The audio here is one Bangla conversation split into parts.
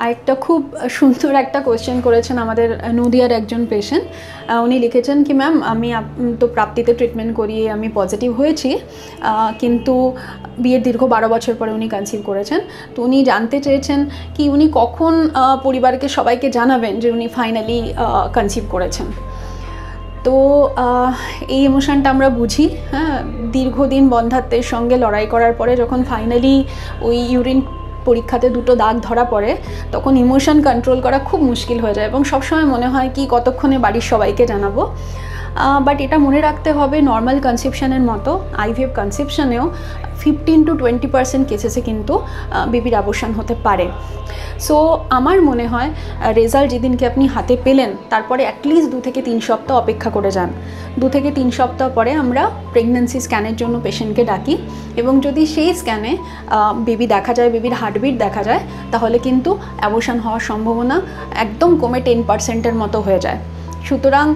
আরেকটা খুব সুন্দর একটা কোয়েশ্চেন করেছেন আমাদের নদিয়ার একজন পেশেন্ট। উনি লিখেছেন কি ম্যাম, আমি তো প্রাপ্তিতে ট্রিটমেন্ট করিয়ে আমি পজিটিভ হয়েছি, কিন্তু বিয়ের দীর্ঘ 12 বছর পরে উনি কনসিভ করেছেন। তো উনি জানতে চেয়েছেন কি উনি কখন পরিবারকে সবাইকে জানাবেন যে উনি ফাইনালি কনসিভ করেছেন। তো এই ইমোশনটা আমরা বুঝি। হ্যাঁ, দীর্ঘদিন বন্ধ্যাত্বের সঙ্গে লড়াই করার পরে যখন ফাইনালি ওই ইউরিন পরীক্ষাতে 2টো দাগ ধরা পড়ে, তখন ইমোশন কন্ট্রোল করা খুব মুশকিল হয়ে যায় এবং সবসময় মনে হয় কি কতক্ষণে বাড়ির সবাইকে জানাবো। বাট এটা মনে রাখতে হবে, নর্মাল কনসেপশনের মতো আইভিএফ কনসেপশনেও 15 to 20% কেসেসে কিন্তু বেবির অ্যাবর্শন হতে পারে। সো আমার মনে হয় রেজাল্ট যেদিনকে আপনি হাতে পেলেন তারপরে অ্যাটলিস্ট 2 থেকে 3 সপ্তাহ অপেক্ষা করে যান। 2 থেকে 3 সপ্তাহ পরে আমরা প্রেগন্যান্সি স্ক্যানের জন্য পেশেন্টকে ডাকি এবং যদি সেই স্ক্যানে বেবি দেখা যায়, বেবির হার্টবিট দেখা যায়, তাহলে কিন্তু অ্যাবর্শন হওয়ার সম্ভাবনা একদম কমে 10%-এর মতো হয়ে যায়। সুতরাং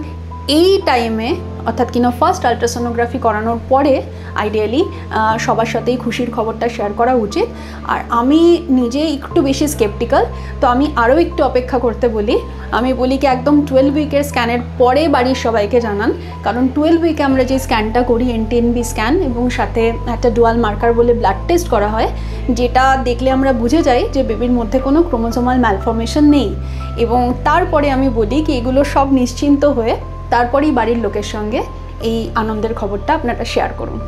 এই টাইমে অর্থাৎ কিনা ফার্স্ট আলট্রাসোনোগ্রাফি করানোর পরে আইডিয়ালি সবার সাথেই খুশির খবরটা শেয়ার করা উচিত। আর আমি নিজে একটু বেশি স্কেপটিক্যাল, তো আমি আরও একটু অপেক্ষা করতে বলি। আমি বলি কি একদম 12 উইকের স্ক্যানের পরে বাড়ির সবাইকে জানান, কারণ 12 উইকে আমরা যে স্ক্যানটা করি NT-NB স্ক্যান এবং সাথে একটা ডুয়াল মার্কার বলে ব্লাড টেস্ট করা হয়, যেটা দেখলে আমরা বুঝে যাই যে বেবির মধ্যে কোনো ক্রোমোজোমাল ম্যালফরমেশন নেই। এবং তারপরে আমি বলি কি এগুলো সব নিশ্চিন্ত হয়ে তারপরেই বাড়ির লোকের সঙ্গে এই আনন্দের খবরটা আপনারা শেয়ার করুন।